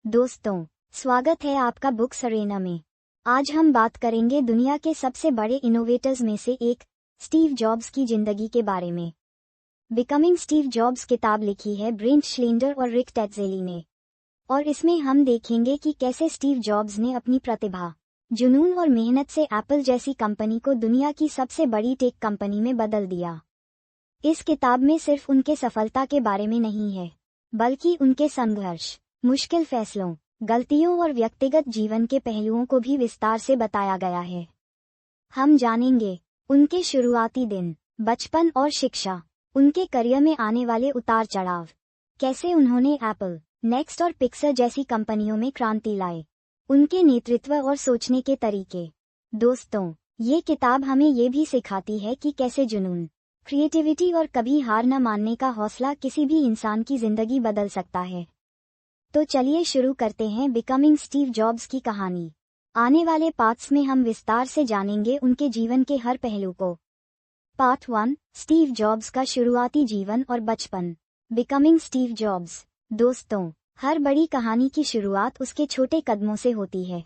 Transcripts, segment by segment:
दोस्तों, स्वागत है आपका बुक्स अरेना में। आज हम बात करेंगे दुनिया के सबसे बड़े इनोवेटर्स में से एक स्टीव जॉब्स की जिंदगी के बारे में। बिकमिंग स्टीव जॉब्स किताब लिखी है ब्रेंट श्लेंडर और रिक टेट्जेली ने, और इसमें हम देखेंगे कि कैसे स्टीव जॉब्स ने अपनी प्रतिभा, जुनून और मेहनत से एप्पल जैसी कंपनी को दुनिया की सबसे बड़ी टेक कंपनी में बदल दिया। इस किताब में सिर्फ उनके सफलता के बारे में नहीं है, बल्कि उनके संघर्ष, मुश्किल फैसलों, गलतियों और व्यक्तिगत जीवन के पहलुओं को भी विस्तार से बताया गया है। हम जानेंगे उनके शुरुआती दिन, बचपन और शिक्षा, उनके करियर में आने वाले उतार चढ़ाव, कैसे उन्होंने एप्पल, नेक्स्ट और पिक्सर जैसी कंपनियों में क्रांति लाए, उनके नेतृत्व और सोचने के तरीके। दोस्तों, ये किताब हमें ये भी सिखाती है कि कैसे जुनून, क्रिएटिविटी और कभी हार न मानने का हौसला किसी भी इंसान की जिंदगी बदल सकता है। तो चलिए शुरू करते हैं बिकमिंग स्टीव जॉब्स की कहानी। आने वाले पार्ट्स में हम विस्तार से जानेंगे उनके जीवन के हर पहलू को। पार्ट 1, स्टीव जॉब्स का शुरुआती जीवन और बचपन। Becoming Steve jobs. दोस्तों, हर बड़ी कहानी की शुरुआत उसके छोटे कदमों से होती है।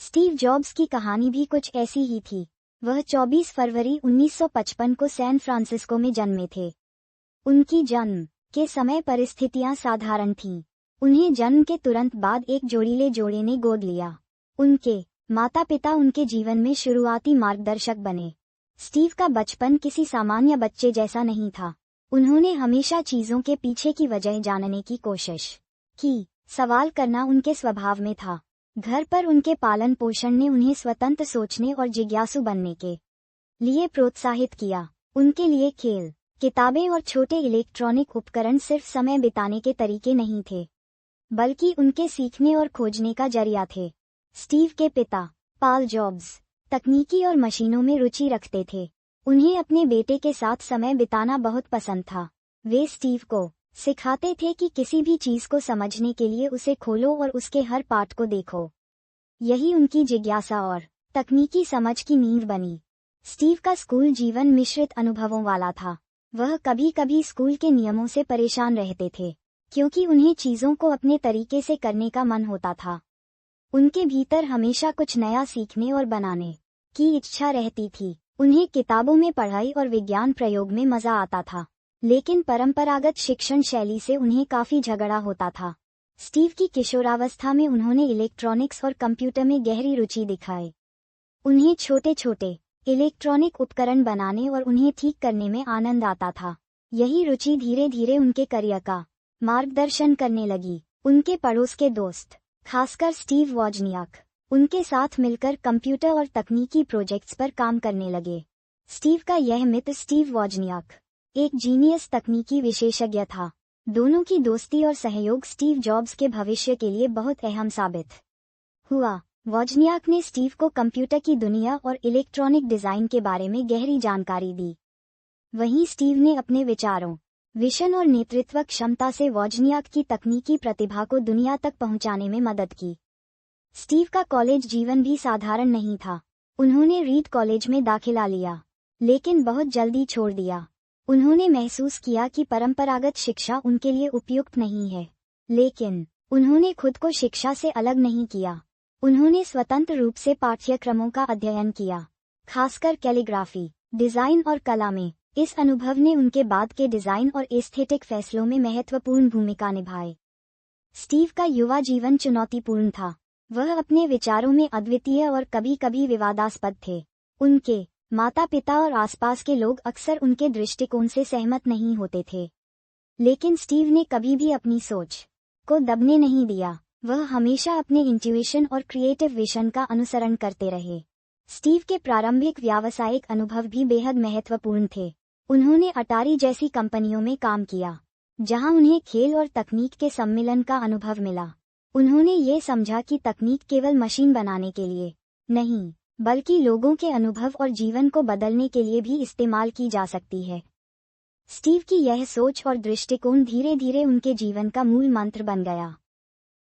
स्टीव जॉब्स की कहानी भी कुछ ऐसी ही थी। वह 24 फरवरी 1955 को सैन फ्रांसिस्को में जन्मे थे। उनकी जन्म के समय परिस्थितियां साधारण थीं। उन्हें जन्म के तुरंत बाद एक जोड़ीले जोड़े ने गोद लिया। उनके माता पिता उनके जीवन में शुरुआती मार्गदर्शक बने। स्टीव का बचपन किसी सामान्य बच्चे जैसा नहीं था। उन्होंने हमेशा चीजों के पीछे की वजह जानने की कोशिश की। सवाल करना उनके स्वभाव में था। घर पर उनके पालन पोषण ने उन्हें स्वतंत्र सोचने और जिज्ञासु बनने के लिए प्रोत्साहित किया। उनके लिए खेल, किताबें और छोटे इलेक्ट्रॉनिक उपकरण सिर्फ समय बिताने के तरीके नहीं थे, बल्कि उनके सीखने और खोजने का जरिया थे। स्टीव के पिता, पॉल जॉब्स, तकनीकी और मशीनों में रुचि रखते थे। उन्हें अपने बेटे के साथ समय बिताना बहुत पसंद था। वे स्टीव को सिखाते थे कि किसी भी चीज को समझने के लिए उसे खोलो और उसके हर पार्ट को देखो। यही उनकी जिज्ञासा और तकनीकी समझ की नींव बनी। स्टीव का स्कूल जीवन मिश्रित अनुभवों वाला था। वह कभी कभी स्कूल के नियमों से परेशान रहते थे, क्योंकि उन्हें चीजों को अपने तरीके से करने का मन होता था। उनके भीतर हमेशा कुछ नया सीखने और बनाने की इच्छा रहती थी। उन्हें किताबों में पढ़ाई और विज्ञान प्रयोग में मजा आता था, लेकिन परंपरागत शिक्षण शैली से उन्हें काफी झगड़ा होता था। स्टीव की किशोरावस्था में उन्होंने इलेक्ट्रॉनिक्स और कंप्यूटर में गहरी रुचि दिखाई। उन्हें छोटे छोटे इलेक्ट्रॉनिक उपकरण बनाने और उन्हें ठीक करने में आनंद आता था। यही रुचि धीरे धीरे उनके करियर का मार्गदर्शन करने लगी। उनके पड़ोस के दोस्त, खासकर स्टीव वॉजनियाक, उनके साथ मिलकर कंप्यूटर और तकनीकी प्रोजेक्ट्स पर काम करने लगे। स्टीव का यह मित्र स्टीव वॉजनियाक एक जीनियस तकनीकी विशेषज्ञ था। दोनों की दोस्ती और सहयोग स्टीव जॉब्स के भविष्य के लिए बहुत अहम साबित हुआ। वॉजनियाक ने स्टीव को कंप्यूटर की दुनिया और इलेक्ट्रॉनिक डिजाइन के बारे में गहरी जानकारी दी। वहीं स्टीव ने अपने विचारों, विजन और नेतृत्व क्षमता से वॉजनियाक की तकनीकी प्रतिभा को दुनिया तक पहुंचाने में मदद की। स्टीव का कॉलेज जीवन भी साधारण नहीं था। उन्होंने रीड कॉलेज में दाखिला लिया, लेकिन बहुत जल्दी छोड़ दिया। उन्होंने महसूस किया कि परंपरागत शिक्षा उनके लिए उपयुक्त नहीं है, लेकिन उन्होंने खुद को शिक्षा से अलग नहीं किया। उन्होंने स्वतंत्र रूप से पाठ्यक्रमों का अध्ययन किया, खासकर कैलीग्राफी, डिजाइन और कला में। इस अनुभव ने उनके बाद के डिजाइन और एस्थेटिक फैसलों में महत्वपूर्ण भूमिका निभाई। स्टीव का युवा जीवन चुनौतीपूर्ण था। वह अपने विचारों में अद्वितीय और कभी कभी विवादास्पद थे। उनके माता पिता और आसपास के लोग अक्सर उनके दृष्टिकोण से सहमत नहीं होते थे, लेकिन स्टीव ने कभी भी अपनी सोच को दबने नहीं दिया। वह हमेशा अपने इंट्यूशन और क्रिएटिव विजन का अनुसरण करते रहे। स्टीव के प्रारंभिक व्यावसायिक अनुभव भी बेहद महत्वपूर्ण थे। उन्होंने अटारी जैसी कंपनियों में काम किया, जहां उन्हें खेल और तकनीक के सम्मिलन का अनुभव मिला। उन्होंने ये समझा कि तकनीक केवल मशीन बनाने के लिए नहीं, बल्कि लोगों के अनुभव और जीवन को बदलने के लिए भी इस्तेमाल की जा सकती है। स्टीव की यह सोच और दृष्टिकोण धीरे धीरे उनके जीवन का मूल मंत्र बन गया।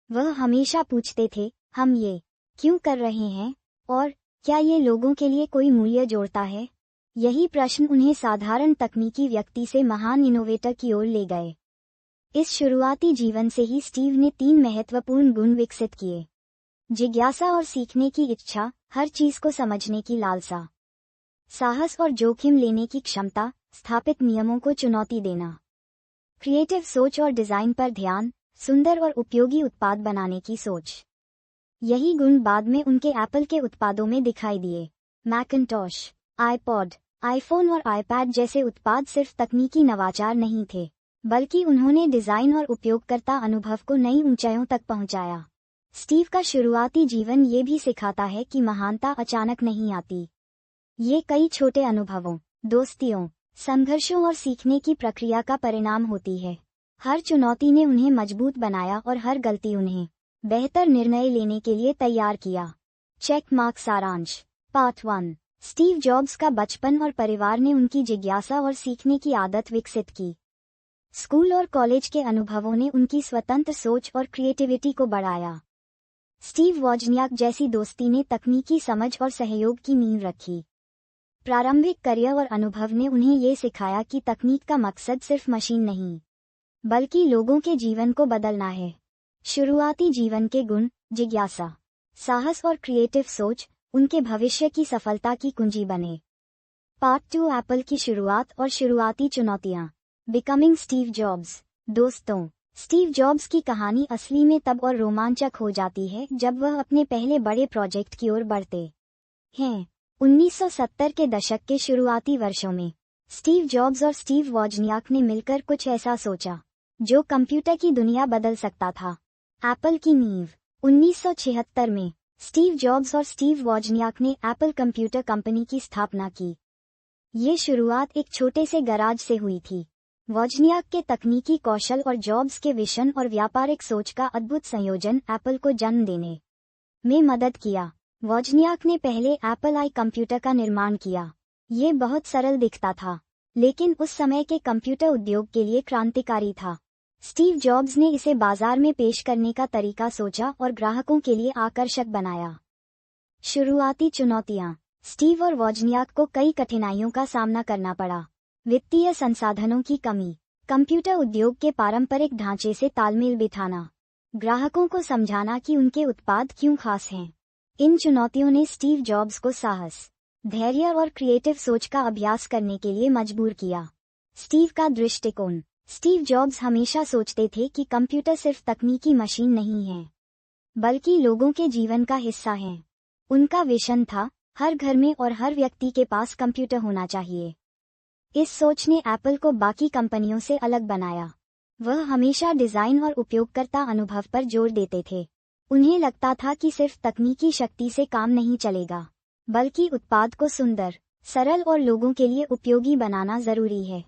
वह हमेशा पूछते थे, हम ये क्यों कर रहे हैं, और क्या ये लोगों के लिए कोई मूल्य जोड़ता है? यही प्रश्न उन्हें साधारण तकनीकी व्यक्ति से महान इनोवेटर की ओर ले गए। इस शुरुआती जीवन से ही स्टीव ने 3 महत्वपूर्ण गुण विकसित किए। जिज्ञासा और सीखने की इच्छा, हर चीज को समझने की लालसा, साहस और जोखिम लेने की क्षमता, स्थापित नियमों को चुनौती देना, क्रिएटिव सोच और डिजाइन पर ध्यान, सुंदर और उपयोगी उत्पाद बनाने की सोच। यही गुण बाद में उनके एप्पल के उत्पादों में दिखाई दिए। मैकिन्टॉश, आईपॉड, आईफोन और आईपैड जैसे उत्पाद सिर्फ तकनीकी नवाचार नहीं थे, बल्कि उन्होंने डिजाइन और उपयोगकर्ता अनुभव को नई ऊंचाइयों तक पहुंचाया। स्टीव का शुरुआती जीवन ये भी सिखाता है कि महानता अचानक नहीं आती। ये कई छोटे अनुभवों, दोस्तियों, संघर्षों और सीखने की प्रक्रिया का परिणाम होती है। हर चुनौती ने उन्हें मजबूत बनाया और हर गलती उन्हें बेहतर निर्णय लेने के लिए तैयार किया। चेक मार्क सारांश। पार्ट 1। स्टीव जॉब्स का बचपन और परिवार ने उनकी जिज्ञासा और सीखने की आदत विकसित की। स्कूल और कॉलेज के अनुभवों ने उनकी स्वतंत्र सोच और क्रिएटिविटी को बढ़ाया। स्टीव वॉजनियाक जैसी दोस्ती ने तकनीकी समझ और सहयोग की नींव रखी। प्रारंभिक करियर और अनुभव ने उन्हें ये सिखाया कि तकनीक का मकसद सिर्फ मशीन नहीं, बल्कि लोगों के जीवन को बदलना है। शुरुआती जीवन के गुण, जिज्ञासा, साहस और क्रिएटिव सोच, उनके भविष्य की सफलता की कुंजी बने। पार्ट 2। एप्पल की शुरुआत और शुरुआती चुनौतियां। Becoming Steve jobs. दोस्तों, स्टीव जॉब्स की कहानी असली में तब और रोमांचक हो जाती है जब वह अपने पहले बड़े प्रोजेक्ट की ओर बढ़ते हैं। 1970 के दशक के शुरुआती वर्षों में स्टीव जॉब्स और स्टीव वॉजनियाक ने मिलकर कुछ ऐसा सोचा जो कंप्यूटर की दुनिया बदल सकता था। एप्पल की नींव। 1976 में स्टीव जॉब्स और स्टीव वॉजनियाक ने एप्पल कंप्यूटर कंपनी की स्थापना की। ये शुरुआत एक छोटे से गराज से हुई थी। वॉजनियाक के तकनीकी कौशल और जॉब्स के विजन और व्यापारिक सोच का अद्भुत संयोजन एप्पल को जन्म देने में मदद किया। वॉजनियाक ने पहले एप्पल आई कंप्यूटर का निर्माण किया। ये बहुत सरल दिखता था, लेकिन उस समय के कंप्यूटर उद्योग के लिए क्रांतिकारी था। स्टीव जॉब्स ने इसे बाजार में पेश करने का तरीका सोचा और ग्राहकों के लिए आकर्षक बनाया। शुरुआती चुनौतियां। स्टीव और वॉजनियाक को कई कठिनाइयों का सामना करना पड़ा। वित्तीय संसाधनों की कमी, कंप्यूटर उद्योग के पारंपरिक ढांचे से तालमेल बिठाना, ग्राहकों को समझाना कि उनके उत्पाद क्यों खास हैं। इन चुनौतियों ने स्टीव जॉब्स को साहस, धैर्य और क्रिएटिव सोच का अभ्यास करने के लिए मजबूर किया। स्टीव का दृष्टिकोण। स्टीव जॉब्स हमेशा सोचते थे कि कंप्यूटर सिर्फ तकनीकी मशीन नहीं है, बल्कि लोगों के जीवन का हिस्सा है। उनका विजन था, हर घर में और हर व्यक्ति के पास कंप्यूटर होना चाहिए। इस सोच ने एप्पल को बाकी कंपनियों से अलग बनाया। वह हमेशा डिजाइन और उपयोगकर्ता अनुभव पर जोर देते थे। उन्हें लगता था कि सिर्फ तकनीकी शक्ति से काम नहीं चलेगा, बल्कि उत्पाद को सुंदर, सरल और लोगों के लिए उपयोगी बनाना जरूरी है।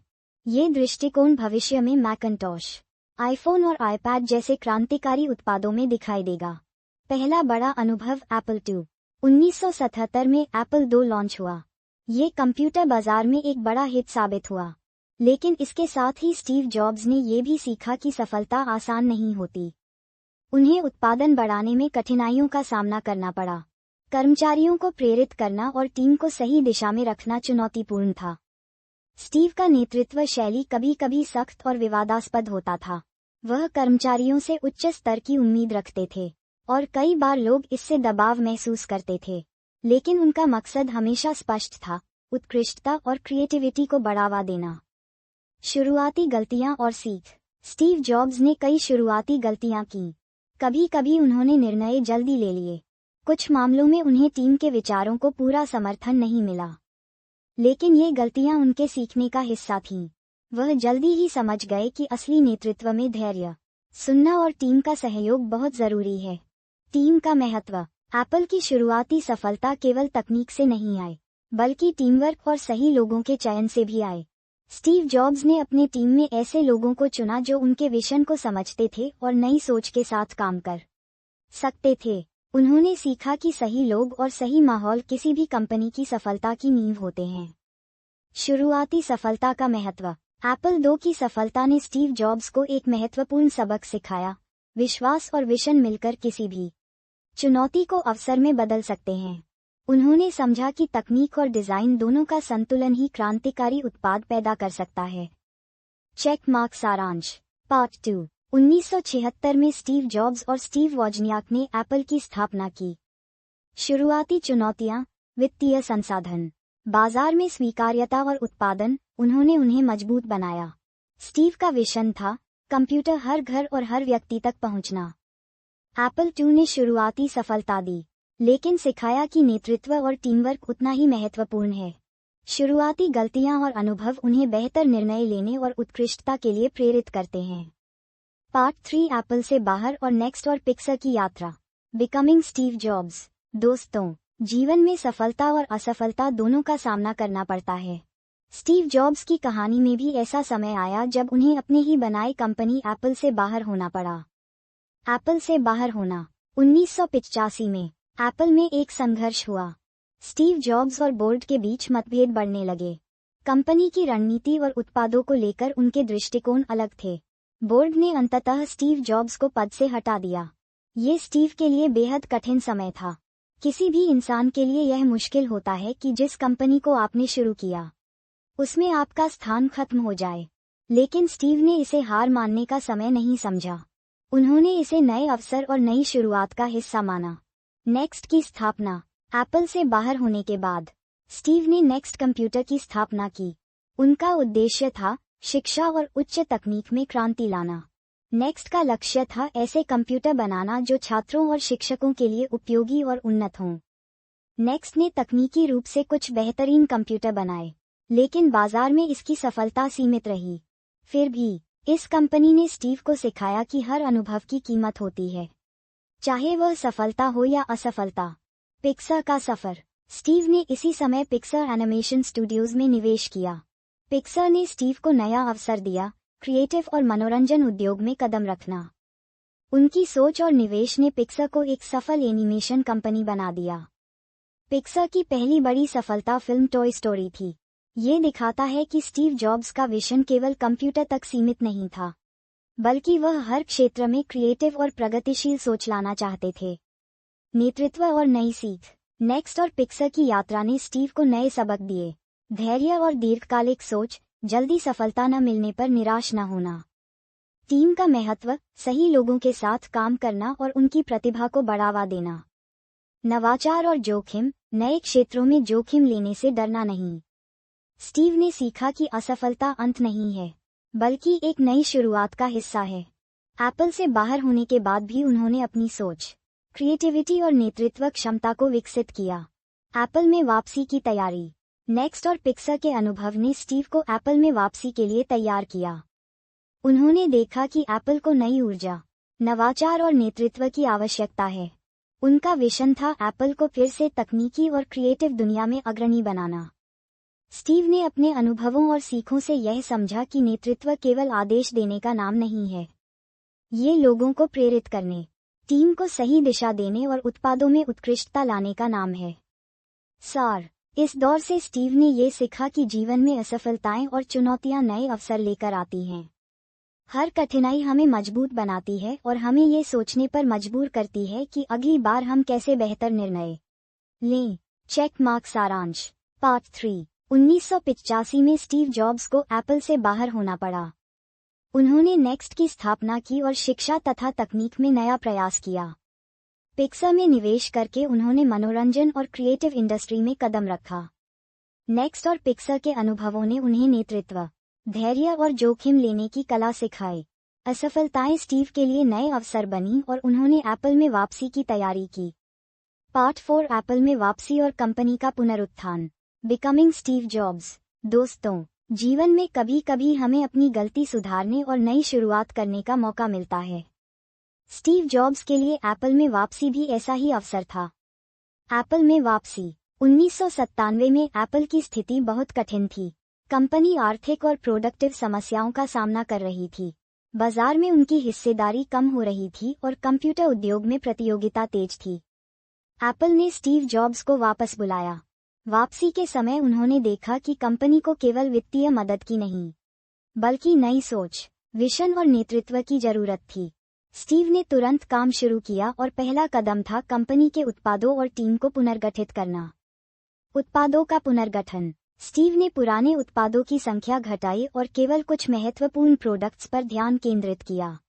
ये दृष्टिकोण भविष्य में मैकिन्टॉश, आईफोन और आईपैड जैसे क्रांतिकारी उत्पादों में दिखाई देगा। पहला बड़ा अनुभव एप्पल II। 1977 में एप्पल II लॉन्च हुआ। ये कंप्यूटर बाजार में एक बड़ा हिट साबित हुआ, लेकिन इसके साथ ही स्टीव जॉब्स ने ये भी सीखा कि सफलता आसान नहीं होती। उन्हें उत्पादन बढ़ाने में कठिनाइयों का सामना करना पड़ा। कर्मचारियों को प्रेरित करना और टीम को सही दिशा में रखना चुनौतीपूर्ण था। स्टीव का नेतृत्व शैली कभी कभी सख्त और विवादास्पद होता था। वह कर्मचारियों से उच्च स्तर की उम्मीद रखते थे, और कई बार लोग इससे दबाव महसूस करते थे। लेकिन उनका मकसद हमेशा स्पष्ट था, उत्कृष्टता और क्रिएटिविटी को बढ़ावा देना। शुरुआती गलतियां और सीख। स्टीव जॉब्स ने कई शुरुआती गलतियां की। कभी कभी उन्होंने निर्णय जल्दी ले लिए। कुछ मामलों में उन्हें टीम के विचारों को पूरा समर्थन नहीं मिला, लेकिन ये गलतियां उनके सीखने का हिस्सा थीं। वह जल्दी ही समझ गए कि असली नेतृत्व में धैर्य, सुनना और टीम का सहयोग बहुत जरूरी है। टीम का महत्व। एप्पल की शुरुआती सफलता केवल तकनीक से नहीं आई, बल्कि टीमवर्क और सही लोगों के चयन से भी आए। स्टीव जॉब्स ने अपनी टीम में ऐसे लोगों को चुना जो उनके विजन को समझते थे और नई सोच के साथ काम कर सकते थे। उन्होंने सीखा कि सही लोग और सही माहौल किसी भी कंपनी की सफलता की नींव होते हैं। शुरुआती सफलता का महत्व। एप्पल II की सफलता ने स्टीव जॉब्स को एक महत्वपूर्ण सबक सिखाया। विश्वास और विजन मिलकर किसी भी चुनौती को अवसर में बदल सकते हैं। उन्होंने समझा कि तकनीक और डिजाइन दोनों का संतुलन ही क्रांतिकारी उत्पाद पैदा कर सकता है। चेक मार्क सारांश। पार्ट 2। 1976 में स्टीव जॉब्स और स्टीव वॉजनियाक ने एप्पल की स्थापना की। शुरुआती चुनौतियां, वित्तीय संसाधन, बाजार में स्वीकार्यता और उत्पादन, उन्होंने उन्हें मजबूत बनाया। स्टीव का विजन था कंप्यूटर हर घर और हर व्यक्ति तक पहुंचना। एप्पल II ने शुरुआती सफलता दी, लेकिन सिखाया कि नेतृत्व और टीमवर्क उतना ही महत्वपूर्ण है। शुरुआती गलतियां और अनुभव उन्हें बेहतर निर्णय लेने और उत्कृष्टता के लिए प्रेरित करते हैं। पार्ट 3। एप्पल से बाहर और नेक्स्ट और पिक्सर की यात्रा। Becoming Steve jobs. दोस्तों, जीवन में सफलता और असफलता दोनों का सामना करना पड़ता है। स्टीव जॉब्स की कहानी में भी ऐसा समय आया जब उन्हें अपने ही बनाई कंपनी एप्पल से बाहर होना पड़ा। एप्पल से बाहर होना। 1985 में एप्पल में एक संघर्ष हुआ। स्टीव जॉब्स और बोर्ड के बीच मतभेद बढ़ने लगे। कंपनी की रणनीति और उत्पादों को लेकर उनके दृष्टिकोण अलग थे। बोर्ड ने अंततः स्टीव जॉब्स को पद से हटा दिया। ये स्टीव के लिए बेहद कठिन समय था। किसी भी इंसान के लिए यह मुश्किल होता है कि जिस कंपनी को आपने शुरू किया उसमें आपका स्थान खत्म हो जाए, लेकिन स्टीव ने इसे हार मानने का समय नहीं समझा। उन्होंने इसे नए अवसर और नई शुरुआत का हिस्सा माना। नेक्स्ट की स्थापना। एप्पल से बाहर होने के बाद स्टीव ने नेक्स्ट कंप्यूटर की स्थापना की। उनका उद्देश्य था शिक्षा और उच्च तकनीक में क्रांति लाना। नेक्स्ट का लक्ष्य था ऐसे कंप्यूटर बनाना जो छात्रों और शिक्षकों के लिए उपयोगी और उन्नत हों। नेक्स्ट ने तकनीकी रूप से कुछ बेहतरीन कंप्यूटर बनाए, लेकिन बाजार में इसकी सफलता सीमित रही। फिर भी इस कंपनी ने स्टीव को सिखाया कि हर अनुभव की कीमत होती है, चाहे वह सफलता हो या असफलता। पिक्सर का सफर। स्टीव ने इसी समय पिक्सर एनिमेशन स्टूडियोज में निवेश किया। पिक्सर ने स्टीव को नया अवसर दिया, क्रिएटिव और मनोरंजन उद्योग में कदम रखना। उनकी सोच और निवेश ने पिक्सर को एक सफल एनिमेशन कंपनी बना दिया। पिक्सर की पहली बड़ी सफलता फिल्म टॉय स्टोरी थी। ये दिखाता है कि स्टीव जॉब्स का विजन केवल कंप्यूटर तक सीमित नहीं था, बल्कि वह हर क्षेत्र में क्रिएटिव और प्रगतिशील सोच लाना चाहते थे। नेतृत्व और नई सीख। नेक्स्ट और पिक्सर की यात्रा ने स्टीव को नए सबक दिए। धैर्य और दीर्घकालिक सोच, जल्दी सफलता न मिलने पर निराश न होना। टीम का महत्व, सही लोगों के साथ काम करना और उनकी प्रतिभा को बढ़ावा देना। नवाचार और जोखिम, नए क्षेत्रों में जोखिम लेने से डरना नहीं। स्टीव ने सीखा कि असफलता अंत नहीं है, बल्कि एक नई शुरुआत का हिस्सा है। एप्पल से बाहर होने के बाद भी उन्होंने अपनी सोच, क्रिएटिविटी और नेतृत्व क्षमता को विकसित किया। एप्पल में वापसी की तैयारी। नेक्स्ट और पिक्सर के अनुभव ने स्टीव को एप्पल में वापसी के लिए तैयार किया। उन्होंने देखा कि एप्पल को नई ऊर्जा, नवाचार और नेतृत्व की आवश्यकता है। उनका विजन था एप्पल को फिर से तकनीकी और क्रिएटिव दुनिया में अग्रणी बनाना। स्टीव ने अपने अनुभवों और सीखों से यह समझा कि नेतृत्व केवल आदेश देने का नाम नहीं है, ये लोगों को प्रेरित करने, टीम को सही दिशा देने और उत्पादों में उत्कृष्टता लाने का नाम है। सार। इस दौर से स्टीव ने ये सीखा कि जीवन में असफलताएं और चुनौतियां नए अवसर लेकर आती हैं। हर कठिनाई हमें मजबूत बनाती है और हमें ये सोचने पर मजबूर करती है कि अगली बार हम कैसे बेहतर निर्णय लें। चेक मार्क सारांश। पार्ट 3। 1985 में स्टीव जॉब्स को एप्पल से बाहर होना पड़ा। उन्होंने नेक्स्ट की स्थापना की और शिक्षा तथा तकनीक में नया प्रयास किया। पिक्सर में निवेश करके उन्होंने मनोरंजन और क्रिएटिव इंडस्ट्री में कदम रखा। नेक्स्ट और पिक्सर के अनुभवों ने उन्हें नेतृत्व, धैर्य और जोखिम लेने की कला सिखाई। असफलताएं स्टीव के लिए नए अवसर बनी और उन्होंने एप्पल में वापसी की तैयारी की। पार्ट 4। एप्पल में वापसी और कंपनी का पुनरुत्थान। Becoming Steve jobs. दोस्तों, जीवन में कभी कभी हमें अपनी गलती सुधारने और नई शुरुआत करने का मौका मिलता है। स्टीव जॉब्स के लिए एप्पल में वापसी भी ऐसा ही अवसर था। एप्पल में वापसी। 1997 में एप्पल की स्थिति बहुत कठिन थी। कंपनी आर्थिक और प्रोडक्टिव समस्याओं का सामना कर रही थी। बाजार में उनकी हिस्सेदारी कम हो रही थी और कंप्यूटर उद्योग में प्रतियोगिता तेज थी। एप्पल ने स्टीव जॉब्स को वापस बुलाया। वापसी के समय उन्होंने देखा कि कंपनी को केवल वित्तीय मदद की नहीं, बल्कि नई सोच, विजन और नेतृत्व की जरूरत थी। स्टीव ने तुरंत काम शुरू किया और पहला कदम था कंपनी के उत्पादों और टीम को पुनर्गठित करना। उत्पादों का पुनर्गठन। स्टीव ने पुराने उत्पादों की संख्या घटाई और केवल कुछ महत्वपूर्ण प्रोडक्ट्स पर ध्यान केंद्रित किया।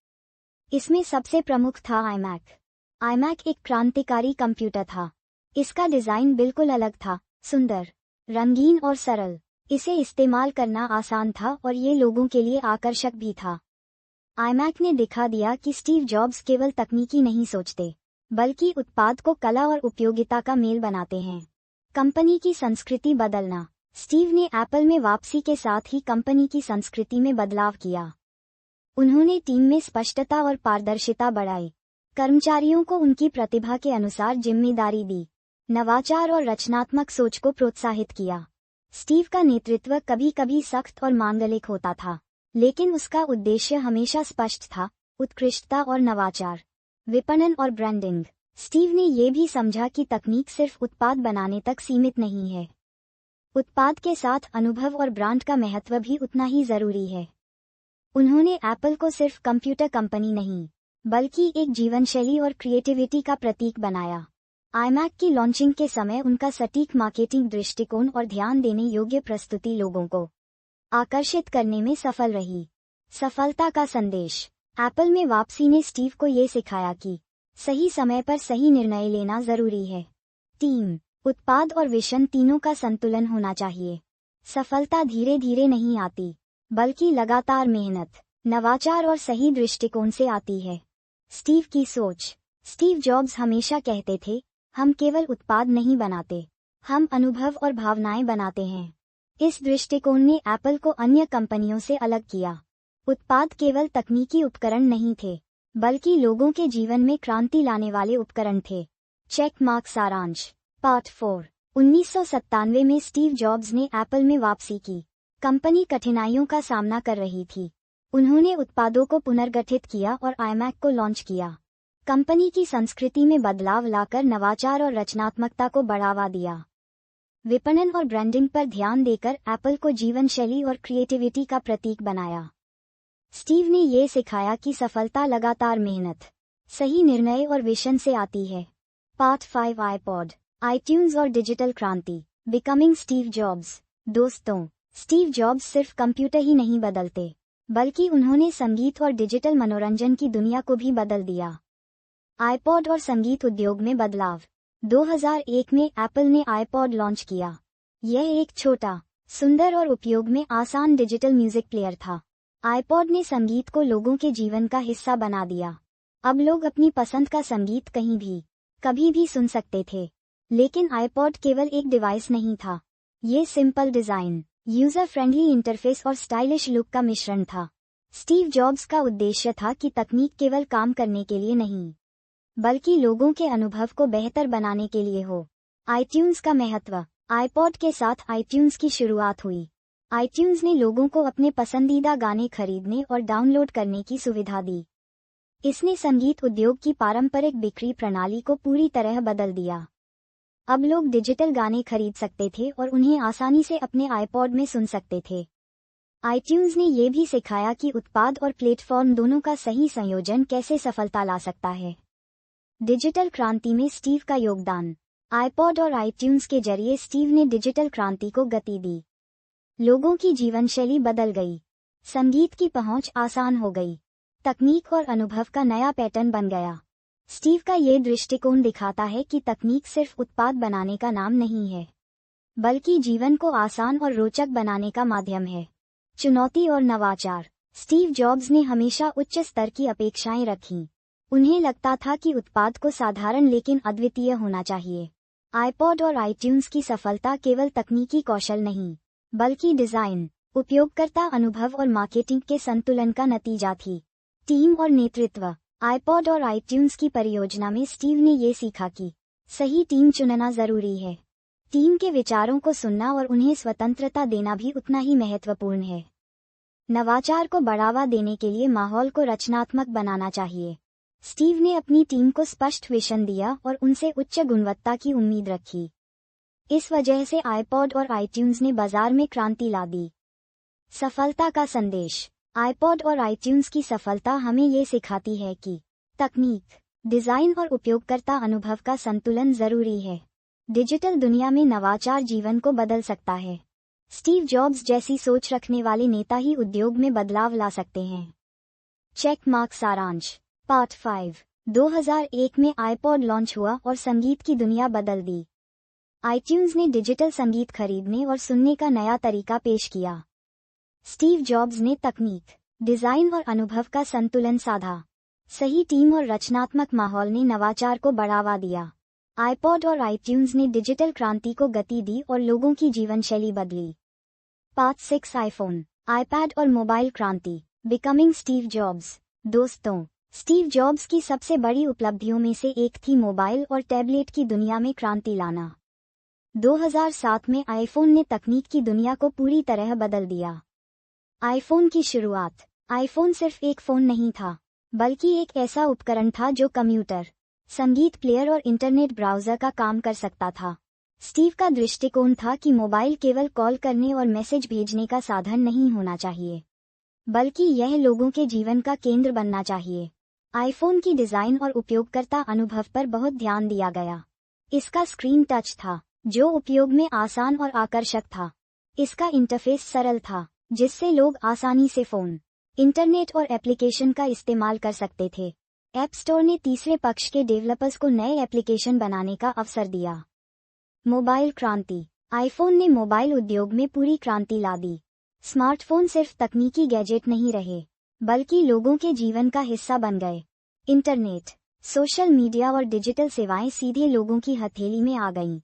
इसमें सबसे प्रमुख था iMac। iMac एक क्रांतिकारी कंप्यूटर था। इसका डिजाइन बिल्कुल अलग था, सुंदर, रंगीन और सरल। इसे इस्तेमाल करना आसान था और ये लोगों के लिए आकर्षक भी था। iMac ने दिखा दिया कि स्टीव जॉब्स केवल तकनीकी नहीं सोचते, बल्कि उत्पाद को कला और उपयोगिता का मेल बनाते हैं। कंपनी की संस्कृति बदलना। स्टीव ने एप्पल में वापसी के साथ ही कंपनी की संस्कृति में बदलाव किया। उन्होंने टीम में स्पष्टता और पारदर्शिता बढ़ाई, कर्मचारियों को उनकी प्रतिभा के अनुसार जिम्मेदारी दी, नवाचार और रचनात्मक सोच को प्रोत्साहित किया। स्टीव का नेतृत्व कभी कभी सख्त और मांगलिक होता था, लेकिन उसका उद्देश्य हमेशा स्पष्ट था, उत्कृष्टता और नवाचार। विपणन और ब्रांडिंग। स्टीव ने ये भी समझा कि तकनीक सिर्फ उत्पाद बनाने तक सीमित नहीं है। उत्पाद के साथ अनुभव और ब्रांड का महत्व भी उतना ही जरूरी है। उन्होंने एप्पल को सिर्फ कंप्यूटर कंपनी नहीं, बल्कि एक जीवनशैली और क्रिएटिविटी का प्रतीक बनाया। iMac की लॉन्चिंग के समय उनका सटीक मार्केटिंग दृष्टिकोण और ध्यान देने योग्य प्रस्तुति लोगों को आकर्षित करने में सफल रही। सफलता का संदेश। एप्पल में वापसी ने स्टीव को ये सिखाया कि सही समय पर सही निर्णय लेना जरूरी है। टीम, उत्पाद और विजन तीनों का संतुलन होना चाहिए। सफलता धीरे धीरे नहीं आती, बल्कि लगातार मेहनत, नवाचार और सही दृष्टिकोण से आती है। स्टीव की सोच। स्टीव जॉब्स हमेशा कहते थे, हम केवल उत्पाद नहीं बनाते, हम अनुभव और भावनाएं बनाते हैं। इस दृष्टिकोण ने एप्पल को अन्य कंपनियों से अलग किया। उत्पाद केवल तकनीकी उपकरण नहीं थे, बल्कि लोगों के जीवन में क्रांति लाने वाले उपकरण थे। चेक मार्क सारांश। पार्ट 4। 1997 में स्टीव जॉब्स ने एप्पल में वापसी की। कंपनी कठिनाइयों का सामना कर रही थी। उन्होंने उत्पादों को पुनर्गठित किया और iMac को लॉन्च किया। कंपनी की संस्कृति में बदलाव लाकर नवाचार और रचनात्मकता को बढ़ावा दिया। विपणन और ब्रांडिंग पर ध्यान देकर एप्पल को जीवनशैली और क्रिएटिविटी का प्रतीक बनाया। स्टीव ने ये सिखाया कि सफलता लगातार मेहनत, सही निर्णय और विजन से आती है। पार्ट 5। iPod, iTunes और डिजिटल क्रांति। Becoming Steve jobs. दोस्तों, स्टीव जॉब्स सिर्फ कंप्यूटर ही नहीं बदलते, बल्कि उन्होंने संगीत और डिजिटल मनोरंजन की दुनिया को भी बदल दिया। iPod और संगीत उद्योग में बदलाव। 2001 में एप्पल ने iPod लॉन्च किया। यह एक छोटा, सुंदर और उपयोग में आसान डिजिटल म्यूजिक प्लेयर था। iPod ने संगीत को लोगों के जीवन का हिस्सा बना दिया। अब लोग अपनी पसंद का संगीत कहीं भी, कभी भी सुन सकते थे। लेकिन iPod केवल एक डिवाइस नहीं था। ये simple design, user friendly interface और स्टाइलिश लुक का मिश्रण था। स्टीव जॉब्स का उद्देश्य था कि तकनीक केवल काम करने के लिए नहीं, बल्कि लोगों के अनुभव को बेहतर बनाने के लिए हो। iTunes का महत्व। iPod के साथ iTunes की शुरुआत हुई। iTunes ने लोगों को अपने पसंदीदा गाने खरीदने और डाउनलोड करने की सुविधा दी। इसने संगीत उद्योग की पारंपरिक बिक्री प्रणाली को पूरी तरह बदल दिया। अब लोग डिजिटल गाने खरीद सकते थे और उन्हें आसानी से अपने iPod में सुन सकते थे। iTunes ने ये भी सिखाया कि उत्पाद और प्लेटफॉर्म दोनों का सही संयोजन कैसे सफलता ला सकता है। डिजिटल क्रांति में स्टीव का योगदान। iPod और iTunes के जरिए स्टीव ने डिजिटल क्रांति को गति दी। लोगों की जीवनशैली बदल गई। संगीत की पहुंच आसान हो गई। तकनीक और अनुभव का नया पैटर्न बन गया। स्टीव का ये दृष्टिकोण दिखाता है कि तकनीक सिर्फ उत्पाद बनाने का नाम नहीं है, बल्कि जीवन को आसान और रोचक बनाने का माध्यम है। चुनौती और नवाचार। स्टीव जॉब्स ने हमेशा उच्च स्तर की अपेक्षाएं रखीं। उन्हें लगता था कि उत्पाद को साधारण लेकिन अद्वितीय होना चाहिए। iPod और iTunes की सफलता केवल तकनीकी कौशल नहीं, बल्कि डिजाइन, उपयोगकर्ता अनुभव और मार्केटिंग के संतुलन का नतीजा थी। टीम और नेतृत्व। iPod और iTunes की परियोजना में स्टीव ने ये सीखा कि सही टीम चुनना जरूरी है। टीम के विचारों को सुनना और उन्हें स्वतंत्रता देना भी उतना ही महत्वपूर्ण है। नवाचार को बढ़ावा देने के लिए माहौल को रचनात्मक बनाना चाहिए। स्टीव ने अपनी टीम को स्पष्ट विजन दिया और उनसे उच्च गुणवत्ता की उम्मीद रखी। इस वजह से iPod और iTunes ने बाजार में क्रांति ला दी। सफलता का संदेश। iPod और iTunes की सफलता हमें ये सिखाती है कि तकनीक, डिजाइन और उपयोगकर्ता अनुभव का संतुलन जरूरी है। डिजिटल दुनिया में नवाचार जीवन को बदल सकता है। स्टीव जॉब्स जैसी सोच रखने वाले नेता ही उद्योग में बदलाव ला सकते हैं। चेक मार्क सारांश पार्ट 5। 2001 में आईपॉड लॉन्च हुआ और संगीत की दुनिया बदल दी। आईट्यून्स ने डिजिटल संगीत खरीदने और सुनने का नया तरीका पेश किया। स्टीव जॉब्स ने तकनीक, डिजाइन और अनुभव का संतुलन साधा। सही टीम और रचनात्मक माहौल ने नवाचार को बढ़ावा दिया। आईपॉड और आईट्यून्स ने डिजिटल क्रांति को गति दी और लोगों की जीवनशैली बदली। पार्ट 6। आईफोन, आईपैड और मोबाइल क्रांति, बिकमिंग स्टीव जॉब्स। दोस्तों, स्टीव जॉब्स की सबसे बड़ी उपलब्धियों में से एक थी मोबाइल और टैबलेट की दुनिया में क्रांति लाना। 2007 में आईफोन ने तकनीक की दुनिया को पूरी तरह बदल दिया। आईफोन की शुरुआत। आईफोन सिर्फ एक फोन नहीं था, बल्कि एक ऐसा उपकरण था जो कंप्यूटर, संगीत प्लेयर और इंटरनेट ब्राउज़र का काम कर सकता था। स्टीव का दृष्टिकोण था कि मोबाइल केवल कॉल करने और मैसेज भेजने का साधन नहीं होना चाहिए, बल्कि यह लोगों के जीवन का केंद्र बनना चाहिए। आईफोन की डिज़ाइन और उपयोगकर्ता अनुभव पर बहुत ध्यान दिया गया। इसका स्क्रीन टच था, जो उपयोग में आसान और आकर्षक था। इसका इंटरफेस सरल था, जिससे लोग आसानी से फ़ोन, इंटरनेट और एप्लीकेशन का इस्तेमाल कर सकते थे। ऐप स्टोर ने तीसरे पक्ष के डेवलपर्स को नए एप्लीकेशन बनाने का अवसर दिया। मोबाइल क्रांति। आईफोन ने मोबाइल उद्योग में पूरी क्रांति ला दी। स्मार्टफोन सिर्फ तकनीकी गैजेट नहीं रहे, बल्कि लोगों के जीवन का हिस्सा बन गए। इंटरनेट, सोशल मीडिया और डिजिटल सेवाएं सीधे लोगों की हथेली में आ गईं।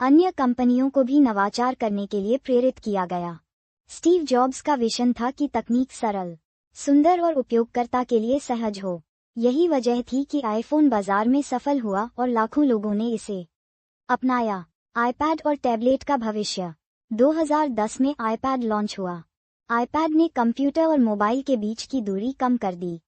अन्य कंपनियों को भी नवाचार करने के लिए प्रेरित किया गया। स्टीव जॉब्स का विजन था कि तकनीक सरल, सुंदर और उपयोगकर्ता के लिए सहज हो। यही वजह थी कि आईफोन बाजार में सफल हुआ और लाखों लोगों ने इसे अपनाया। आईपैड और टैबलेट का भविष्य। 2010 में आईपैड लॉन्च हुआ। आईपैड ने कंप्यूटर और मोबाइल के बीच की दूरी कम कर दी।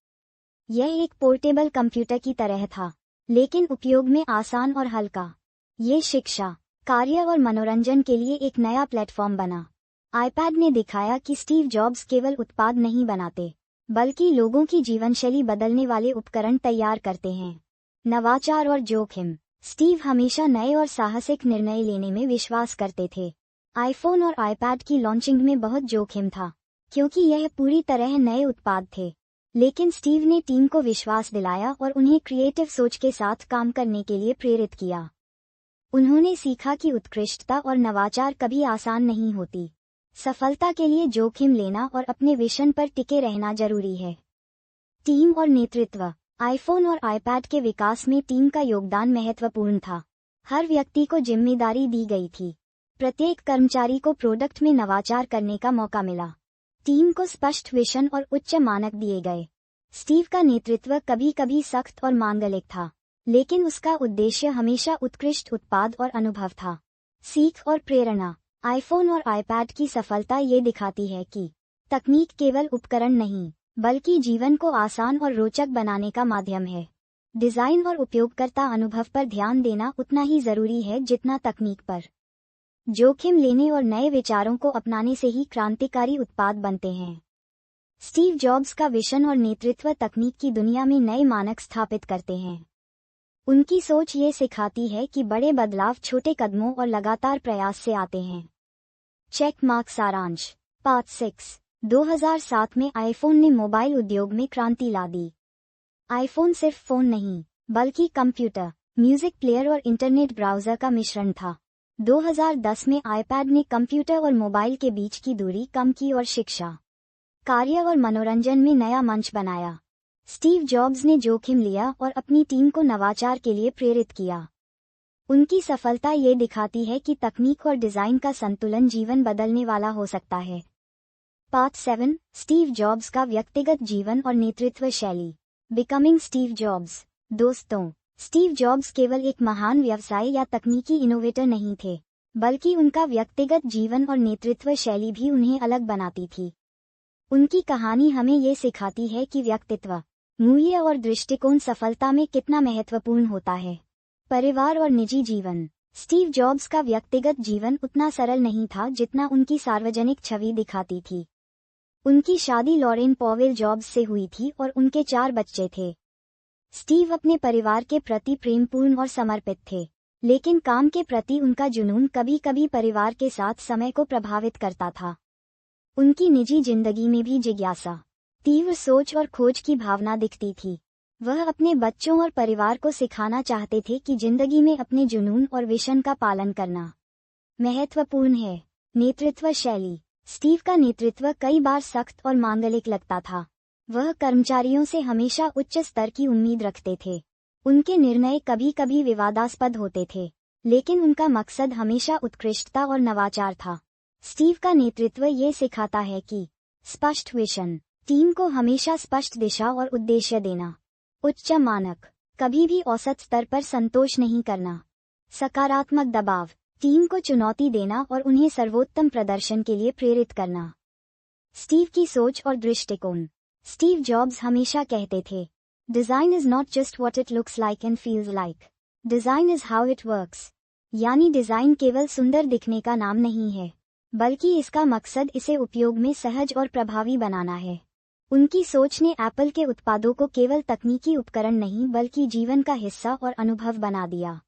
यह एक पोर्टेबल कंप्यूटर की तरह था, लेकिन उपयोग में आसान और हल्का। ये शिक्षा, कार्य और मनोरंजन के लिए एक नया प्लेटफॉर्म बना। आईपैड ने दिखाया कि स्टीव जॉब्स केवल उत्पाद नहीं बनाते, बल्कि लोगों की जीवनशैली बदलने वाले उपकरण तैयार करते हैं। नवाचार और जोखिम। स्टीव हमेशा नए और साहसिक निर्णय लेने में विश्वास करते थे। आईफोन और आईपैड की लॉन्चिंग में बहुत जोखिम था, क्योंकि यह पूरी तरह नए उत्पाद थे। लेकिन स्टीव ने टीम को विश्वास दिलाया और उन्हें क्रिएटिव सोच के साथ काम करने के लिए प्रेरित किया। उन्होंने सीखा कि उत्कृष्टता और नवाचार कभी आसान नहीं होती। सफलता के लिए जोखिम लेना और अपने विजन पर टिके रहना जरूरी है। टीम और नेतृत्व। आईफोन और आईपैड के विकास में टीम का योगदान महत्वपूर्ण था। हर व्यक्ति को जिम्मेदारी दी गई थी। प्रत्येक कर्मचारी को प्रोडक्ट में नवाचार करने का मौका मिला। टीम को स्पष्ट विजन और उच्च मानक दिए गए। स्टीव का नेतृत्व कभी कभी सख्त और मांगलिक था, लेकिन उसका उद्देश्य हमेशा उत्कृष्ट उत्पाद और अनुभव था। सीख और प्रेरणा। आईफोन और आईपैड की सफलता ये दिखाती है कि तकनीक केवल उपकरण नहीं, बल्कि जीवन को आसान और रोचक बनाने का माध्यम है। डिजाइन और उपयोगकर्ता अनुभव पर ध्यान देना उतना ही जरूरी है जितना तकनीक पर। जोखिम लेने और नए विचारों को अपनाने से ही क्रांतिकारी उत्पाद बनते हैं। स्टीव जॉब्स का विजन और नेतृत्व तकनीक की दुनिया में नए मानक स्थापित करते हैं। उनकी सोच ये सिखाती है कि बड़े बदलाव छोटे कदमों और लगातार प्रयास से आते हैं। चेक मार्क सारांश पार्ट 6। 2007 में आईफोन ने मोबाइल उद्योग में क्रांति ला दी। आईफोन सिर्फ फोन नहीं, बल्कि कंप्यूटर, म्यूजिक प्लेयर और इंटरनेट ब्राउज़र का मिश्रण था। 2010 में आईपैड ने कंप्यूटर और मोबाइल के बीच की दूरी कम की और शिक्षा, कार्य और मनोरंजन में नया मंच बनाया। स्टीव जॉब्स ने जोखिम लिया और अपनी टीम को नवाचार के लिए प्रेरित किया। उनकी सफलता ये दिखाती है कि तकनीक और डिजाइन का संतुलन जीवन बदलने वाला हो सकता है। पार्ट 7। स्टीव जॉब्स का व्यक्तिगत जीवन और नेतृत्व शैली। Becoming Steve jobs. दोस्तों, स्टीव जॉब्स केवल एक महान व्यवसाय या तकनीकी इनोवेटर नहीं थे, बल्कि उनका व्यक्तिगत जीवन और नेतृत्व शैली भी उन्हें अलग बनाती थी। उनकी कहानी हमें ये सिखाती है कि व्यक्तित्व, मूल्य और दृष्टिकोण सफलता में कितना महत्वपूर्ण होता है। परिवार और निजी जीवन। स्टीव जॉब्स का व्यक्तिगत जीवन उतना सरल नहीं था जितना उनकी सार्वजनिक छवि दिखाती थी। उनकी शादी लॉरेन पॉवेल जॉब्स से हुई थी और उनके 4 बच्चे थे। स्टीव अपने परिवार के प्रति प्रेमपूर्ण और समर्पित थे, लेकिन काम के प्रति उनका जुनून कभी कभी परिवार के साथ समय को प्रभावित करता था। उनकी निजी जिंदगी में भी जिज्ञासा, तीव्र सोच और खोज की भावना दिखती थी। वह अपने बच्चों और परिवार को सिखाना चाहते थे कि जिंदगी में अपने जुनून और विजन का पालन करना महत्वपूर्ण है। नेतृत्व शैली। स्टीव का नेतृत्व कई बार सख्त और मांगलिक लगता था। वह कर्मचारियों से हमेशा उच्च स्तर की उम्मीद रखते थे। उनके निर्णय कभी कभी विवादास्पद होते थे, लेकिन उनका मकसद हमेशा उत्कृष्टता और नवाचार था। स्टीव का नेतृत्व ये सिखाता है कि स्पष्ट विजन, टीम को हमेशा स्पष्ट दिशा और उद्देश्य देना, उच्च मानक, कभी भी औसत स्तर पर संतोष नहीं करना, सकारात्मक दबाव, टीम को चुनौती देना और उन्हें सर्वोत्तम प्रदर्शन के लिए प्रेरित करना। स्टीव की सोच और दृष्टिकोण। स्टीव जॉब्स हमेशा कहते थे, design is not just what it looks like and feels like, design is how it works. यानी डिजाइन केवल सुंदर दिखने का नाम नहीं है, बल्कि इसका मकसद इसे उपयोग में सहज और प्रभावी बनाना है। उनकी सोच ने एप्पल के उत्पादों को केवल तकनीकी उपकरण नहीं बल्कि जीवन का हिस्सा और अनुभव बना दिया।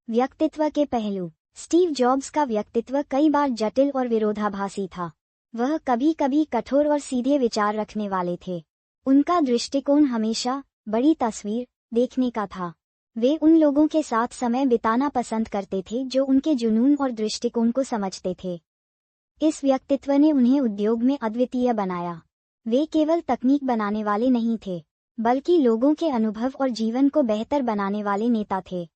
व्यक्तित्व के पहलू। स्टीव जॉब्स का व्यक्तित्व कई बार जटिल और विरोधाभासी था। वह कभी कभी कठोर और सीधे विचार रखने वाले थे। उनका दृष्टिकोण हमेशा बड़ी तस्वीर देखने का था। वे उन लोगों के साथ समय बिताना पसंद करते थे जो उनके जुनून और दृष्टिकोण को समझते थे। इस व्यक्तित्व ने उन्हें उद्योग में अद्वितीय बनाया। वे केवल तकनीक बनाने वाले नहीं थे, बल्कि लोगों के अनुभव और जीवन को बेहतर बनाने वाले नेता थे।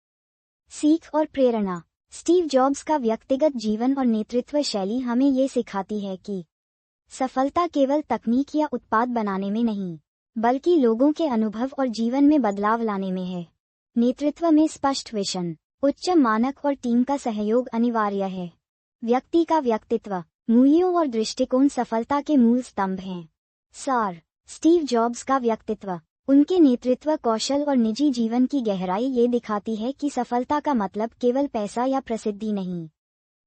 सीख और प्रेरणा। स्टीव जॉब्स का व्यक्तिगत जीवन और नेतृत्व शैली हमें ये सिखाती है कि सफलता केवल तकनीक या उत्पाद बनाने में नहीं, बल्कि लोगों के अनुभव और जीवन में बदलाव लाने में है। नेतृत्व में स्पष्ट विजन, उच्च मानक और टीम का सहयोग अनिवार्य है। व्यक्ति का व्यक्तित्व, मूल्यों और दृष्टिकोण सफलता के मूल स्तंभ हैं। सार। स्टीव जॉब्स का व्यक्तित्व। उनके नेतृत्व कौशल और निजी जीवन की गहराई ये दिखाती है कि सफलता का मतलब केवल पैसा या प्रसिद्धि नहीं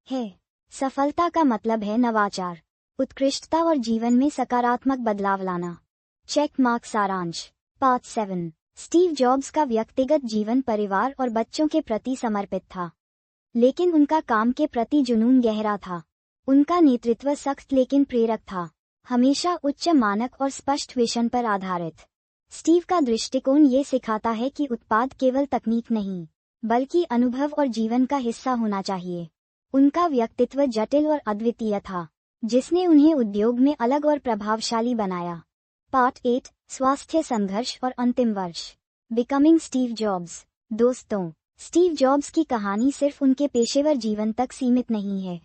है। सफलता का मतलब है नवाचार, उत्कृष्टता और जीवन में सकारात्मक बदलाव लाना। चेक मार्क सारांश। पार्ट 7। स्टीव जॉब्स का व्यक्तिगत जीवन परिवार और बच्चों के प्रति समर्पित था, लेकिन उनका काम के प्रति जुनून गहरा था। उनका नेतृत्व सख्त लेकिन प्रेरक था, हमेशा उच्च मानक और स्पष्ट विजन पर आधारित। स्टीव का दृष्टिकोण ये सिखाता है कि उत्पाद केवल तकनीक नहीं, बल्कि अनुभव और जीवन का हिस्सा होना चाहिए। उनका व्यक्तित्व जटिल और अद्वितीय था, जिसने उन्हें उद्योग में अलग और प्रभावशाली बनाया। पार्ट 8। स्वास्थ्य संघर्ष और अंतिम वर्ष। Becoming Steve jobs. दोस्तों, स्टीव जॉब्स की कहानी सिर्फ उनके पेशेवर जीवन तक सीमित नहीं है।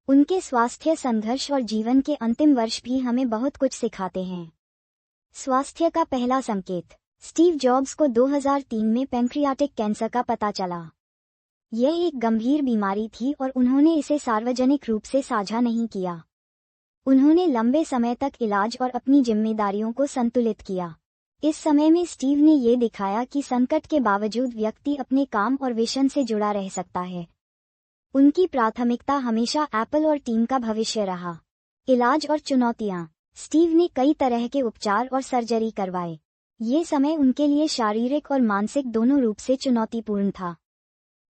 उनके स्वास्थ्य संघर्ष और जीवन के अंतिम वर्ष भी हमें बहुत कुछ सिखाते हैं। स्वास्थ्य का पहला संकेत। स्टीव जॉब्स को 2003 में पैंक्रियाटिक कैंसर का पता चला। यह एक गंभीर बीमारी थी और उन्होंने इसे सार्वजनिक रूप से साझा नहीं किया। उन्होंने लंबे समय तक इलाज और अपनी जिम्मेदारियों को संतुलित किया। इस समय में स्टीव ने ये दिखाया कि संकट के बावजूद व्यक्ति अपने काम और विजन से जुड़ा रह सकता है। उनकी प्राथमिकता हमेशा एप्पल और टीम का भविष्य रहा। इलाज और चुनौतियां। स्टीव ने कई तरह के उपचार और सर्जरी करवाए। ये समय उनके लिए शारीरिक और मानसिक दोनों रूप से चुनौतीपूर्ण था,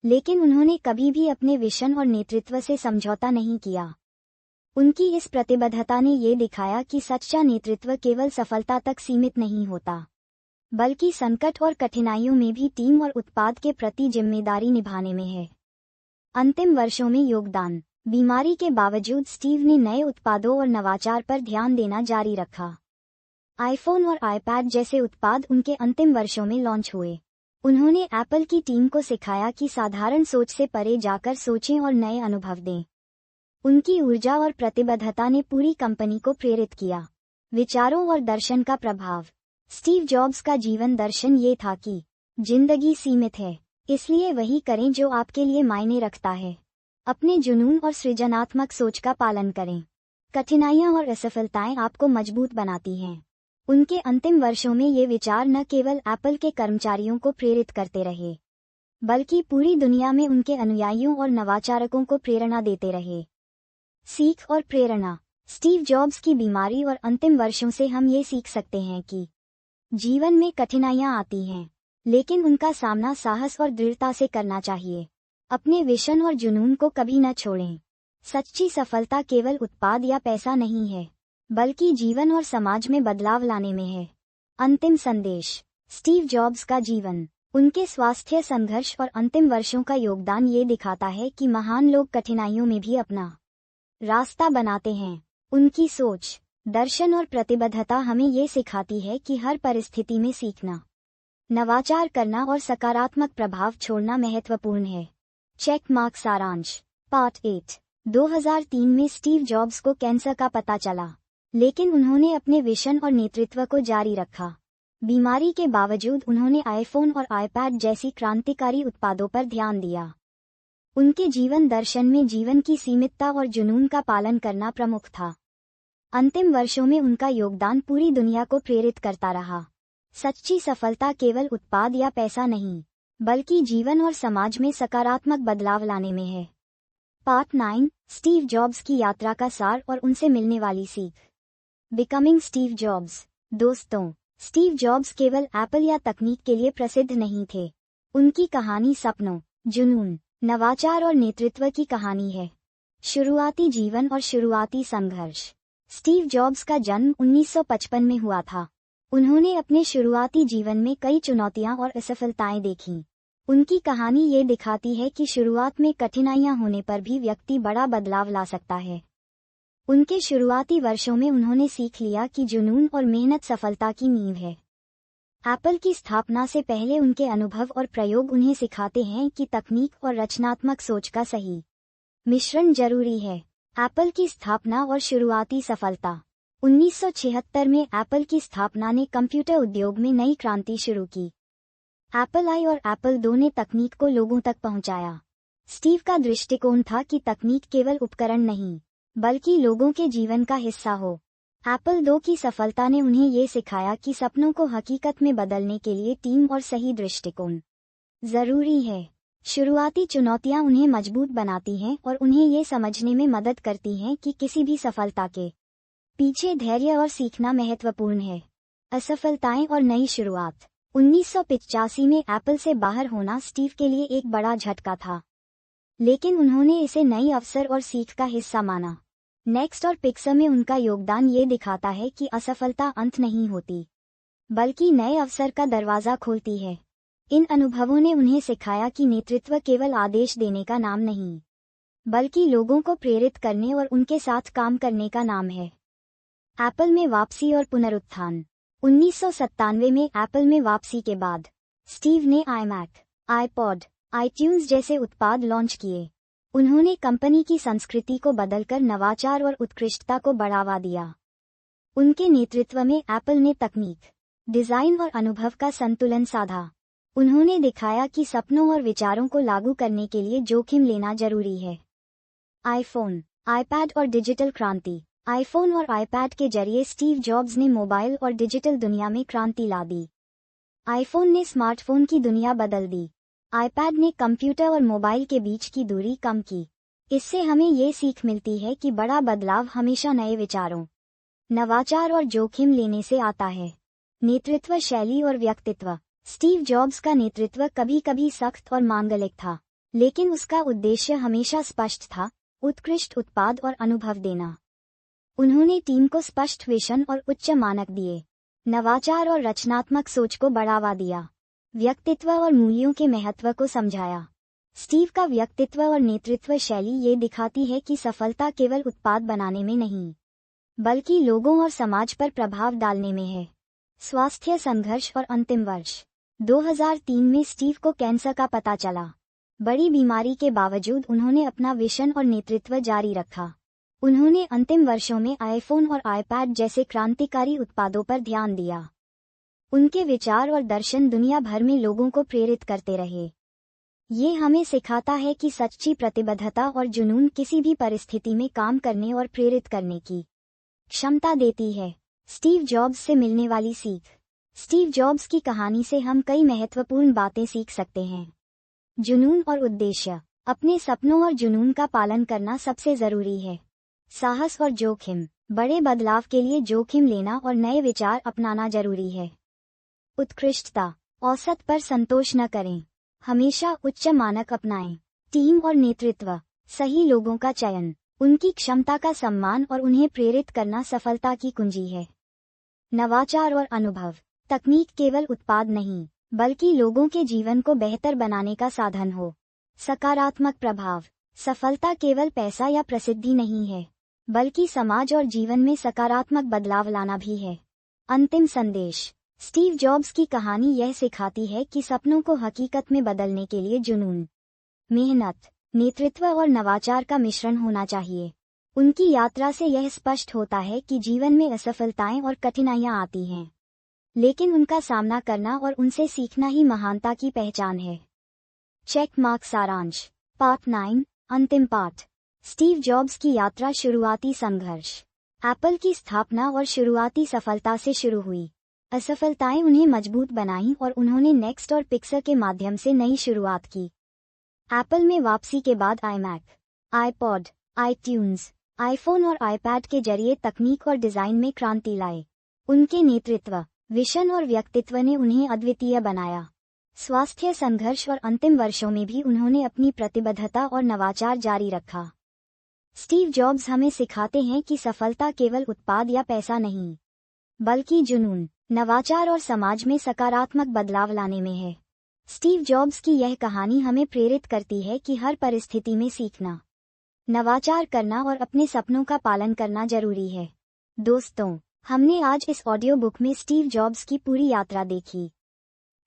लेकिन उन्होंने कभी भी अपने विजन और नेतृत्व से समझौता नहीं किया। उनकी इस प्रतिबद्धता ने ये दिखाया कि सच्चा नेतृत्व केवल सफलता तक सीमित नहीं होता, बल्कि संकट और कठिनाइयों में भी टीम और उत्पाद के प्रति जिम्मेदारी निभाने में है। अंतिम वर्षों में योगदान। बीमारी के बावजूद स्टीव ने नए उत्पादों और नवाचार पर ध्यान देना जारी रखा। आईफोन और आईपैड जैसे उत्पाद उनके अंतिम वर्षों में लॉन्च हुए। उन्होंने एप्पल की टीम को सिखाया कि साधारण सोच से परे जाकर सोचें और नए अनुभव दें। उनकी ऊर्जा और प्रतिबद्धता ने पूरी कंपनी को प्रेरित किया। विचारों और दर्शन का प्रभाव। स्टीव जॉब्स का जीवन दर्शन ये था कि जिंदगी सीमित है, इसलिए वही करें जो आपके लिए मायने रखता है। अपने जुनून और सृजनात्मक सोच का पालन करें। कठिनाइयां और असफलताएं आपको मजबूत बनाती हैं। उनके अंतिम वर्षों में ये विचार न केवल एप्पल के कर्मचारियों को प्रेरित करते रहे, बल्कि पूरी दुनिया में उनके अनुयायियों और नवाचारकों को प्रेरणा देते रहे। सीख और प्रेरणा। स्टीव जॉब्स की बीमारी और अंतिम वर्षों से हम ये सीख सकते हैं कि जीवन में कठिनाइयां आती हैं, लेकिन उनका सामना साहस और दृढ़ता से करना चाहिए। अपने विजन और जुनून को कभी न छोड़ें। सच्ची सफलता केवल उत्पाद या पैसा नहीं है, बल्कि जीवन और समाज में बदलाव लाने में है। अंतिम संदेश। स्टीव जॉब्स का जीवन, उनके स्वास्थ्य संघर्ष और अंतिम वर्षों का योगदान ये दिखाता है कि महान लोग कठिनाइयों में भी अपना रास्ता बनाते हैं। उनकी सोच, दर्शन और प्रतिबद्धता हमें ये सिखाती है कि हर परिस्थिति में सीखना, नवाचार करना और सकारात्मक प्रभाव छोड़ना महत्वपूर्ण है। चेक मार्क सारांश। पार्ट 8। 2003 में स्टीव जॉब्स को कैंसर का पता चला, लेकिन उन्होंने अपने विजन और नेतृत्व को जारी रखा। बीमारी के बावजूद उन्होंने आईफोन और आईपैड जैसी क्रांतिकारी उत्पादों पर ध्यान दिया। उनके जीवन दर्शन में जीवन की सीमितता और जुनून का पालन करना प्रमुख था। अंतिम वर्षों में उनका योगदान पूरी दुनिया को प्रेरित करता रहा। सच्ची सफलता केवल उत्पाद या पैसा नहीं, बल्कि जीवन और समाज में सकारात्मक बदलाव लाने में है। पार्ट 9। स्टीव जॉब्स की यात्रा का सार और उनसे मिलने वाली सीख। Becoming Steve jobs. दोस्तों, स्टीव जॉब्स केवल एप्पल या तकनीक के लिए प्रसिद्ध नहीं थे। उनकी कहानी सपनों, जुनून, नवाचार और नेतृत्व की कहानी है। शुरुआती जीवन और शुरुआती संघर्ष। स्टीव जॉब्स का जन्म 1955 में हुआ था। उन्होंने अपने शुरुआती जीवन में कई चुनौतियां और असफलताएं देखीं। उनकी कहानी ये दिखाती है कि शुरुआत में कठिनाइयां होने पर भी व्यक्ति बड़ा बदलाव ला सकता है। उनके शुरुआती वर्षों में उन्होंने सीख लिया कि जुनून और मेहनत सफलता की नींव है। एप्पल की स्थापना से पहले उनके अनुभव और प्रयोग उन्हें सिखाते हैं कि तकनीक और रचनात्मक सोच का सही मिश्रण जरूरी है। एप्पल की स्थापना और शुरुआती सफलता। 1976 में एप्पल की स्थापना ने कंप्यूटर उद्योग में नई क्रांति शुरू की। एप्पल आई और एप्पल 2 ने तकनीक को लोगों तक पहुंचाया। स्टीव का दृष्टिकोण था कि तकनीक केवल उपकरण नहीं, बल्कि लोगों के जीवन का हिस्सा हो। एप्पल 2 की सफलता ने उन्हें ये सिखाया कि सपनों को हकीकत में बदलने के लिए टीम और सही दृष्टिकोण जरूरी है। शुरुआती चुनौतियां उन्हें मजबूत बनाती हैं और उन्हें ये समझने में मदद करती हैं कि किसी भी सफलता के पीछे धैर्य और सीखना महत्वपूर्ण है। असफलताएं और नई शुरुआत। 1985 में एप्पल से बाहर होना स्टीव के लिए एक बड़ा झटका था, लेकिन उन्होंने इसे नई अवसर और सीख का हिस्सा माना। नेक्स्ट और पिक्सर में उनका योगदान ये दिखाता है कि असफलता अंत नहीं होती, बल्कि नए अवसर का दरवाजा खोलती है। इन अनुभवों ने उन्हें सिखाया कि नेतृत्व केवल आदेश देने का नाम नहीं, बल्कि लोगों को प्रेरित करने और उनके साथ काम करने का नाम है। एप्पल में वापसी और पुनरुत्थान। 1997 में एप्पल में वापसी के बाद स्टीव ने आईमैक, आईपॉड, आईट्यून्स जैसे उत्पाद लॉन्च किए। उन्होंने कंपनी की संस्कृति को बदलकर नवाचार और उत्कृष्टता को बढ़ावा दिया। उनके नेतृत्व में एप्पल ने तकनीक, डिजाइन और अनुभव का संतुलन साधा। उन्होंने दिखाया कि सपनों और विचारों को लागू करने के लिए जोखिम लेना जरूरी है। आईफोन, आईपैड और डिजिटल क्रांति। आईफोन और आईपैड के जरिए स्टीव जॉब्स ने मोबाइल और डिजिटल दुनिया में क्रांति ला दी। आईफोन ने स्मार्टफोन की दुनिया बदल दी। आईपैड ने कंप्यूटर और मोबाइल के बीच की दूरी कम की। इससे हमें ये सीख मिलती है कि बड़ा बदलाव हमेशा नए विचारों, नवाचार और जोखिम लेने से आता है। नेतृत्व शैली और व्यक्तित्व। स्टीव जॉब्स का नेतृत्व कभी कभी सख्त और मांगलिक था, लेकिन उसका उद्देश्य हमेशा स्पष्ट था, उत्कृष्ट उत्पाद और अनुभव देना। उन्होंने टीम को स्पष्ट विजन और उच्च मानक दिए, नवाचार और रचनात्मक सोच को बढ़ावा दिया, व्यक्तित्व और मूल्यों के महत्व को समझाया। स्टीव का व्यक्तित्व और नेतृत्व शैली ये दिखाती है कि सफलता केवल उत्पाद बनाने में नहीं, बल्कि लोगों और समाज पर प्रभाव डालने में है। स्वास्थ्य संघर्ष और अंतिम वर्ष। 2003 में स्टीव को कैंसर का पता चला। बड़ी बीमारी के बावजूद उन्होंने अपना विजन और नेतृत्व जारी रखा। उन्होंने अंतिम वर्षों में आईफोन और आईपैड जैसे क्रांतिकारी उत्पादों पर ध्यान दिया। उनके विचार और दर्शन दुनिया भर में लोगों को प्रेरित करते रहे। ये हमें सिखाता है कि सच्ची प्रतिबद्धता और जुनून किसी भी परिस्थिति में काम करने और प्रेरित करने की क्षमता देती है। स्टीव जॉब्स से मिलने वाली सीख। स्टीव जॉब्स की कहानी से हम कई महत्वपूर्ण बातें सीख सकते हैं। जुनून और उद्देश्य। अपने सपनों और जुनून का पालन करना सबसे जरूरी है। साहस और जोखिम। बड़े बदलाव के लिए जोखिम लेना और नए विचार अपनाना जरूरी है। उत्कृष्टता। औसत पर संतोष न करें, हमेशा उच्च मानक अपनाएं। टीम और नेतृत्व, सही लोगों का चयन, उनकी क्षमता का सम्मान और उन्हें प्रेरित करना सफलता की कुंजी है। नवाचार और अनुभव, तकनीक केवल उत्पाद नहीं, बल्कि लोगों के जीवन को बेहतर बनाने का साधन हो। सकारात्मक प्रभाव, सफलता केवल पैसा या प्रसिद्धि नहीं है, बल्कि समाज और जीवन में सकारात्मक बदलाव लाना भी है। अंतिम संदेश, स्टीव जॉब्स की कहानी यह सिखाती है कि सपनों को हकीकत में बदलने के लिए जुनून, मेहनत, नेतृत्व और नवाचार का मिश्रण होना चाहिए। उनकी यात्रा से यह स्पष्ट होता है कि जीवन में असफलताएं और कठिनाइयां आती हैं, लेकिन उनका सामना करना और उनसे सीखना ही महानता की पहचान है। चेक मार्क सारांश, पार्ट 9, अंतिम पाठ। स्टीव जॉब्स की यात्रा, शुरुआती संघर्ष। एप्पल की स्थापना और शुरुआती सफलता से शुरू हुई। असफलताएं उन्हें मजबूत बनाईं और उन्होंने नेक्स्ट और पिक्सर के माध्यम से नई शुरुआत की। एप्पल में वापसी के बाद आईमैक, आईपॉड, आईट्यून्स, आईफोन और आईपैड के जरिए तकनीक और डिजाइन में क्रांति लाए। उनके नेतृत्व, विजन और व्यक्तित्व ने उन्हें अद्वितीय बनाया। स्वास्थ्य संघर्ष और अंतिम वर्षों में भी उन्होंने अपनी प्रतिबद्धता और नवाचार जारी रखा। स्टीव जॉब्स हमें सिखाते हैं कि सफलता केवल उत्पाद या पैसा नहीं, बल्कि जुनून, नवाचार और समाज में सकारात्मक बदलाव लाने में है। स्टीव जॉब्स की यह कहानी हमें प्रेरित करती है कि हर परिस्थिति में सीखना, नवाचार करना और अपने सपनों का पालन करना जरूरी है। दोस्तों, हमने आज इस ऑडियो बुक में स्टीव जॉब्स की पूरी यात्रा देखी।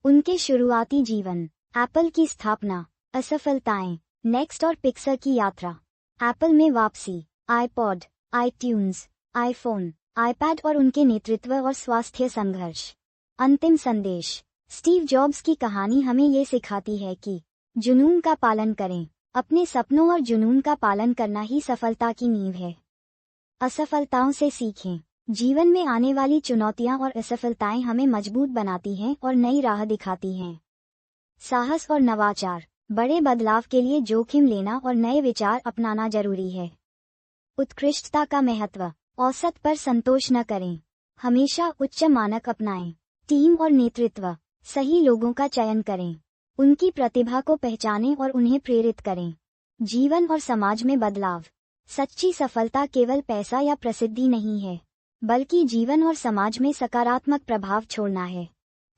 उनके शुरुआती जीवन, एप्पल की स्थापना, असफलताएं, नेक्स्ट और पिक्सर की यात्रा, एप्पल में वापसी, आईपॉड, आईट्यून्स, आईफोन, आईपैड और उनके नेतृत्व और स्वास्थ्य संघर्ष। अंतिम संदेश, स्टीव जॉब्स की कहानी हमें ये सिखाती है कि जुनून का पालन करें। अपने सपनों और जुनून का पालन करना ही सफलता की नींव है। असफलताओं से सीखें। जीवन में आने वाली चुनौतियां और असफलताएं हमें मजबूत बनाती हैं और नई राह दिखाती हैं। साहस और नवाचार, बड़े बदलाव के लिए जोखिम लेना और नए विचार अपनाना जरूरी है। उत्कृष्टता का महत्व, औसत पर संतोष न करें, हमेशा उच्च मानक अपनाएं। टीम और नेतृत्व, सही लोगों का चयन करें, उनकी प्रतिभा को पहचानें और उन्हें प्रेरित करें। जीवन और समाज में बदलाव, सच्ची सफलता केवल पैसा या प्रसिद्धि नहीं है, बल्कि जीवन और समाज में सकारात्मक प्रभाव छोड़ना है।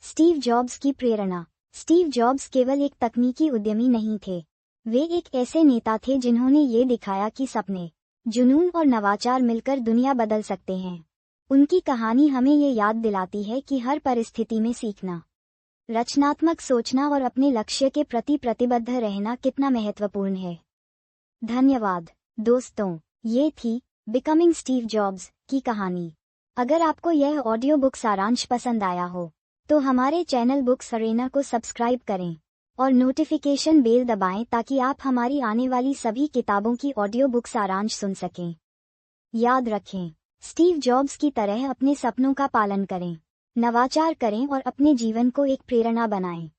स्टीव जॉब्स की प्रेरणा। स्टीव जॉब्स केवल एक तकनीकी उद्यमी नहीं थे, वे एक ऐसे नेता थे जिन्होंने ये दिखाया कि सपने, जुनून और नवाचार मिलकर दुनिया बदल सकते हैं। उनकी कहानी हमें ये याद दिलाती है कि हर परिस्थिति में सीखना, रचनात्मक सोचना और अपने लक्ष्य के प्रति प्रतिबद्ध रहना कितना महत्वपूर्ण है। धन्यवाद दोस्तों, ये थी बिकमिंग स्टीव जॉब्स की कहानी। अगर आपको यह ऑडियो बुक सारांश पसंद आया हो, तो हमारे चैनल बुक्स अरेना को सब्सक्राइब करें और नोटिफिकेशन बेल दबाएं ताकि आप हमारी आने वाली सभी किताबों की ऑडियो बुक सारांश सुन सकें। याद रखें, स्टीव जॉब्स की तरह अपने सपनों का पालन करें, नवाचार करें और अपने जीवन को एक प्रेरणा बनाएं।